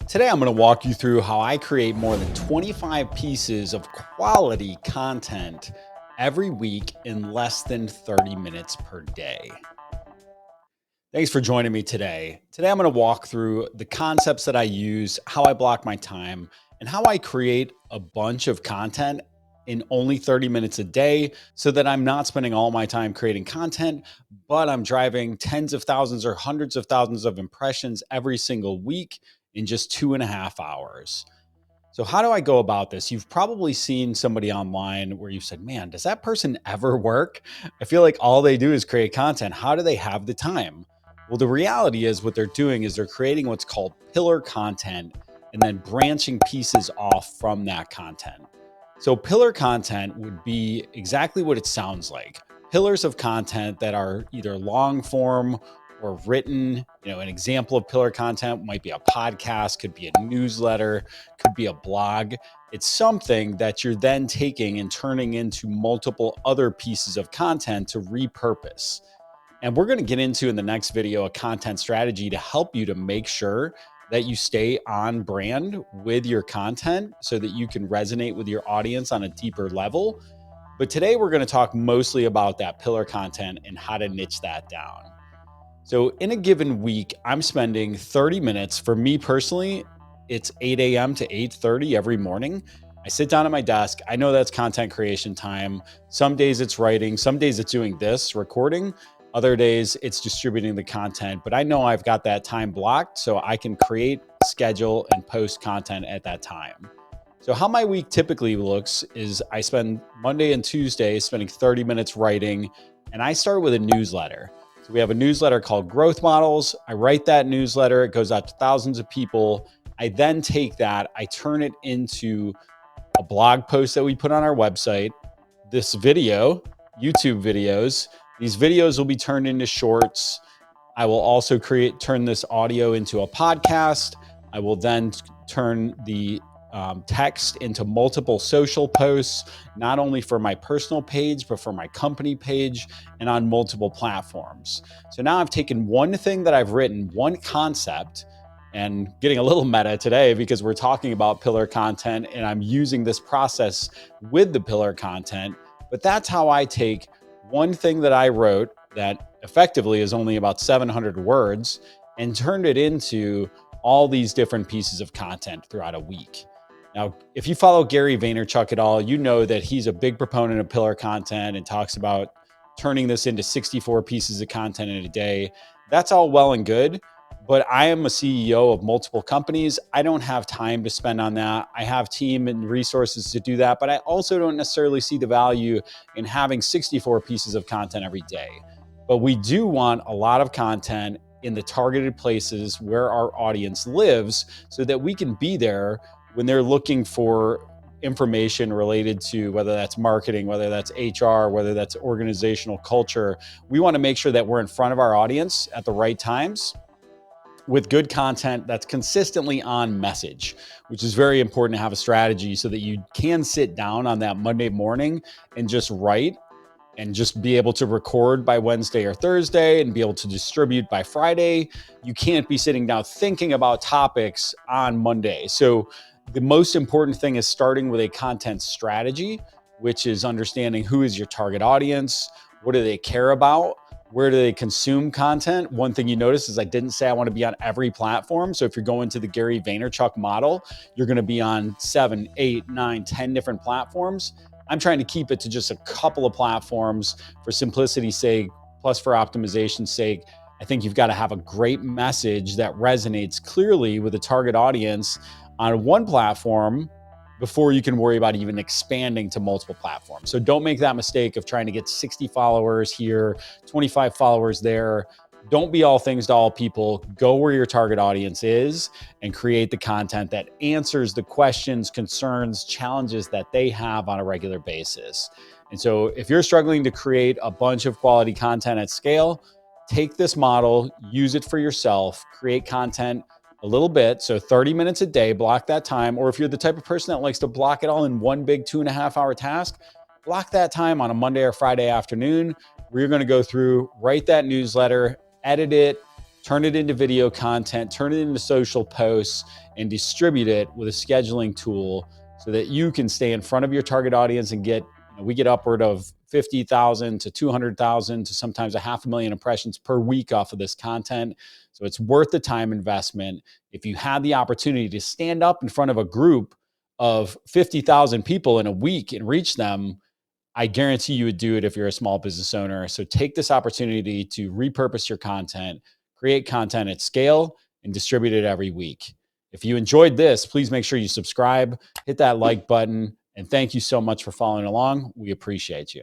Today, I'm going to walk you through how I create more than 25 pieces of quality content every week in less than 30 minutes per day. Thanks for joining me today. Today, I'm going to walk through the concepts that I use, how I block my time, and how I create a bunch of content in only 30 minutes a day so that I'm not spending all my time creating content, but I'm driving tens of thousands or hundreds of thousands of impressions every single week in just 2.5 hours. So, how do I go about this? You've probably seen somebody online where you've said, man, does that person ever work? I feel like all they do is create content. How do they have the time? Well, the reality is what they're doing is they're creating what's called pillar content and then branching pieces off from that content. So, pillar content would be exactly what it sounds like pillars of content that are either long form or written. An example of pillar content might be a podcast, could be a newsletter, could be a blog. It's something that you're then taking and turning into multiple other pieces of content to repurpose. And we're going to get into in the next video a content strategy to help you to make sure that you stay on brand with your content so that you can resonate with your audience on a deeper level. But today we're going to talk mostly about that pillar content and how to niche that down. So in a given week, I'm spending 30 minutes. For me personally, it's 8 a.m. to 8:30 every morning. I sit down at my desk. I know that's content creation time. Some days it's writing. Some days it's doing this, recording. Other days it's distributing the content. But I know I've got that time blocked so I can create, schedule, and post content at that time. So how my week typically looks is I spend Monday and Tuesday spending 30 minutes writing, and I start with a newsletter. So we have a newsletter called Growth Models. I write that newsletter. It goes out to thousands of people. I then take that, I turn it into a blog post that we put on our website. This video, YouTube videos, these videos will be turned into shorts. I will also turn this audio into a podcast. I will then turn the text into multiple social posts, not only for my personal page, but for my company page and on multiple platforms. So now I've taken one thing that I've written, one concept, and getting a little meta today because we're talking about pillar content and I'm using this process with the pillar content. But that's how I take one thing that I wrote that effectively is only about 700 words and turned it into all these different pieces of content throughout a week. Now, if you follow Gary Vaynerchuk at all, you know that he's a big proponent of pillar content and talks about turning this into 64 pieces of content in a day. That's all well and good, but I am a CEO of multiple companies. I don't have time to spend on that. I have team and resources to do that, but I also don't necessarily see the value in having 64 pieces of content every day. But we do want a lot of content in the targeted places where our audience lives so that we can be there when they're looking for information related to whether that's marketing, whether that's HR, whether that's organizational culture. We want to make sure that we're in front of our audience at the right times with good content that's consistently on message, which is very important to have a strategy so that you can sit down on that Monday morning and just write and just be able to record by Wednesday or Thursday and be able to distribute by Friday. You can't be sitting down thinking about topics on Monday. So the most important thing is starting with a content strategy, which is understanding who is your target audience, what do they care about, where do they consume content. One thing you notice is I didn't say I want to be on every platform. So if you're going to the Gary Vaynerchuk model, you're going to be on 7, 8, 9, 10 different platforms. I'm trying to keep it to just a couple of platforms for simplicity's sake, plus for optimization's sake. I think you've got to have a great message that resonates clearly with the target audience on one platform before you can worry about even expanding to multiple platforms. So don't make that mistake of trying to get 60 followers here, 25 followers there. Don't be all things to all people. Go where your target audience is and create the content that answers the questions, concerns, challenges that they have on a regular basis. And so if you're struggling to create a bunch of quality content at scale, take this model, use it for yourself, create content a little bit. So 30 minutes a day, block that time. Or if you're the type of person that likes to block it all in one big 2.5-hour task, block that time on a Monday or Friday afternoon where you're going to go through, write that newsletter, edit it, turn it into video content, turn it into social posts, and distribute it with a scheduling tool so that you can stay in front of your target audience and get, we get upward of 50,000 to 200,000 to sometimes 500,000 impressions per week off of this content. So it's worth the time investment. If you had the opportunity to stand up in front of a group of 50,000 people in a week and reach them, I guarantee you would do it if you're a small business owner. So take this opportunity to repurpose your content, create content at scale, and distribute it every week. If you enjoyed this, please make sure you subscribe, hit that like button, and thank you so much for following along. We appreciate you.